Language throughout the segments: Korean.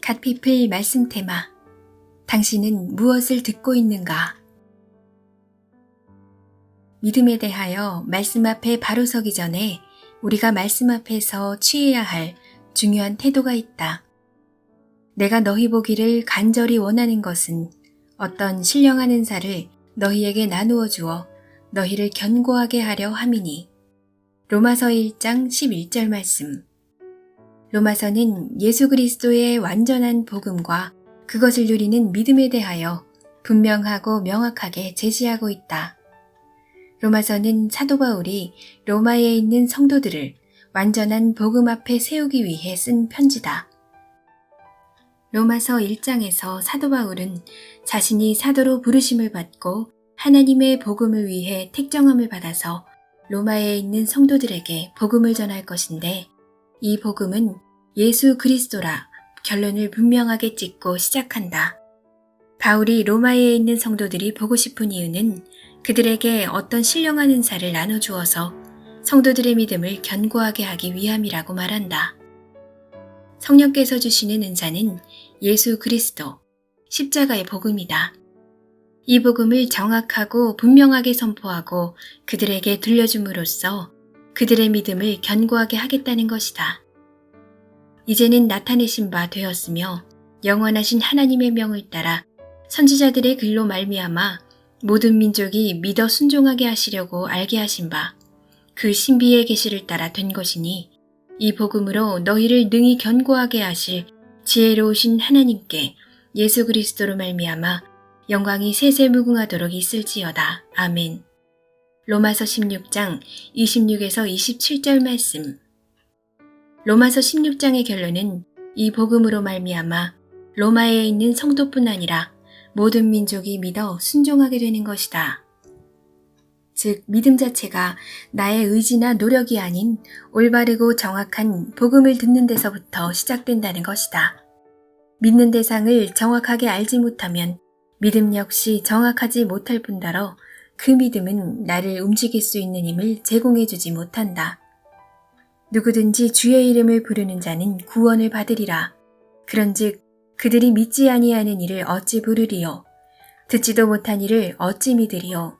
갓피플 말씀 테마. 당신은 무엇을 듣고 있는가? 믿음에 대하여 말씀 앞에 바로 서기 전에 우리가 말씀 앞에서 취해야 할 중요한 태도가 있다. 내가 너희 보기를 간절히 원하는 것은 어떤 신령한 은사를 너희에게 나누어 주어 너희를 견고하게 하려 함이니. 로마서 1장 11절 말씀. 로마서는 예수 그리스도의 완전한 복음과 그것을 누리는 믿음에 대하여 분명하고 명확하게 제시하고 있다. 로마서는 사도 바울이 로마에 있는 성도들을 완전한 복음 앞에 세우기 위해 쓴 편지다. 로마서 1장에서 사도 바울은 자신이 사도로 부르심을 받고 하나님의 복음을 위해 택정함을 받아서 로마에 있는 성도들에게 복음을 전할 것인데, 이 복음은 예수 그리스도라 결론을 분명하게 찍고 시작한다. 바울이 로마에 있는 성도들이 보고 싶은 이유는 그들에게 어떤 신령한 은사를 나눠주어서 성도들의 믿음을 견고하게 하기 위함이라고 말한다. 성령께서 주시는 은사는 예수 그리스도, 십자가의 복음이다. 이 복음을 정확하고 분명하게 선포하고 그들에게 들려줌으로써 그들의 믿음을 견고하게 하겠다는 것이다. 이제는 나타내신 바 되었으며 영원하신 하나님의 명을 따라 선지자들의 글로 말미암아 모든 민족이 믿어 순종하게 하시려고 알게 하신 바, 그 신비의 계시를 따라 된 것이니, 이 복음으로 너희를 능히 견고하게 하실 지혜로우신 하나님께 예수 그리스도로 말미암아 영광이 세세무궁하도록 있을지어다. 아멘. 로마서 16장 26에서 27절 말씀. 로마서 16장의 결론은 이 복음으로 말미암아 로마에 있는 성도뿐 아니라 모든 민족이 믿어 순종하게 되는 것이다. 즉, 믿음 자체가 나의 의지나 노력이 아닌 올바르고 정확한 복음을 듣는 데서부터 시작된다는 것이다. 믿는 대상을 정확하게 알지 못하면 믿음 역시 정확하지 못할 뿐더러 그 믿음은 나를 움직일 수 있는 힘을 제공해주지 못한다. 누구든지 주의 이름을 부르는 자는 구원을 받으리라. 그런즉 그들이 믿지 아니하는 이를 어찌 부르리요? 듣지도 못한 이를 어찌 믿으리요?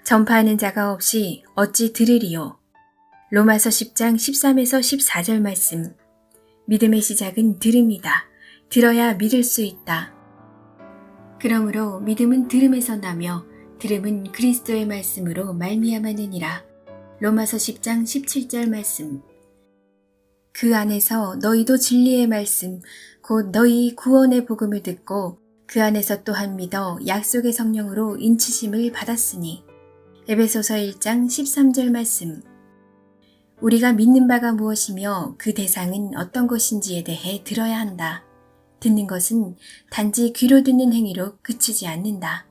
전파하는 자가 없이 어찌 들으리요? 로마서 10장 13에서 14절 말씀. 믿음의 시작은 들음이다. 들어야 믿을 수 있다. 그러므로 믿음은 들음에서 나며 들음은 그리스도의 말씀으로 말미암았느니라. 로마서 10장 17절 말씀. 그 안에서 너희도 진리의 말씀, 곧 너희 구원의 복음을 듣고 그 안에서 또한 믿어 약속의 성령으로 인치심을 받았으니. 에베소서 1장 13절 말씀. 우리가 믿는 바가 무엇이며 그 대상은 어떤 것인지에 대해 들어야 한다. 듣는 것은 단지 귀로 듣는 행위로 그치지 않는다.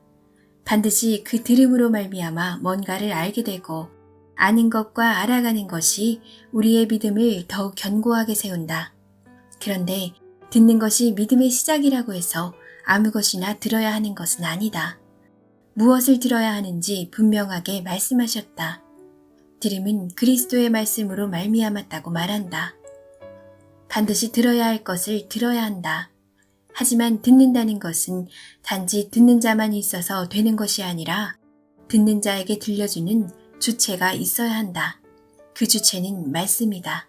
반드시 그 들음으로 말미암아 뭔가를 알게 되고 아는 것과 알아가는 것이 우리의 믿음을 더욱 견고하게 세운다. 그런데 듣는 것이 믿음의 시작이라고 해서 아무 것이나 들어야 하는 것은 아니다. 무엇을 들어야 하는지 분명하게 말씀하셨다. 들음은 그리스도의 말씀으로 말미암았다고 말한다. 반드시 들어야 할 것을 들어야 한다. 하지만 듣는다는 것은 단지 듣는 자만 있어서 되는 것이 아니라 듣는 자에게 들려주는 주체가 있어야 한다. 그 주체는 말씀이다.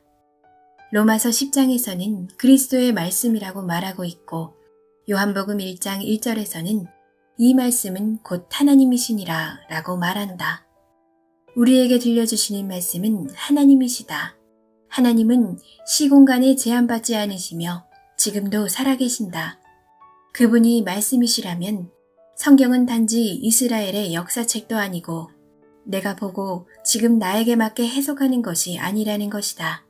로마서 10장에서는 그리스도의 말씀이라고 말하고 있고, 요한복음 1장 1절에서는 이 말씀은 곧 하나님이시니라 라고 말한다. 우리에게 들려주시는 말씀은 하나님이시다. 하나님은 시공간에 제한받지 않으시며 지금도 살아계신다. 그분이 말씀이시라면 성경은 단지 이스라엘의 역사책도 아니고 내가 보고 지금 나에게 맞게 해석하는 것이 아니라는 것이다.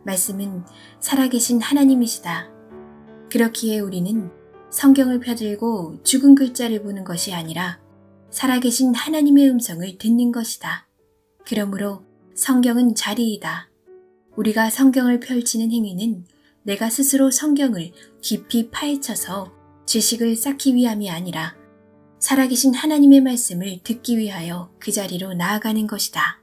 말씀은 살아계신 하나님이시다. 그렇기에 우리는 성경을 펴들고 죽은 글자를 보는 것이 아니라 살아계신 하나님의 음성을 듣는 것이다. 그러므로 성경은 자리이다. 우리가 성경을 펼치는 행위는 내가 스스로 성경을 깊이 파헤쳐서 지식을 쌓기 위함이 아니라 살아계신 하나님의 말씀을 듣기 위하여 그 자리로 나아가는 것이다.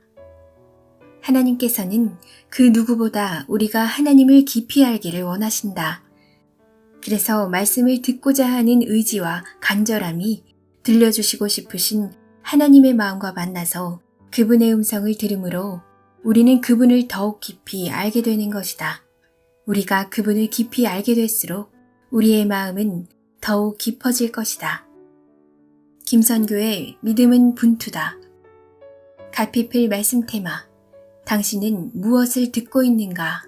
하나님께서는 그 누구보다 우리가 하나님을 깊이 알기를 원하신다. 그래서 말씀을 듣고자 하는 의지와 간절함이 들려주시고 싶으신 하나님의 마음과 만나서 그분의 음성을 들으므로 우리는 그분을 더욱 깊이 알게 되는 것이다. 우리가 그분을 깊이 알게 될수록 우리의 마음은 더욱 깊어질 것이다. 김선교의 믿음은 분투다. 가피플 말씀 테마. 당신은 무엇을 듣고 있는가?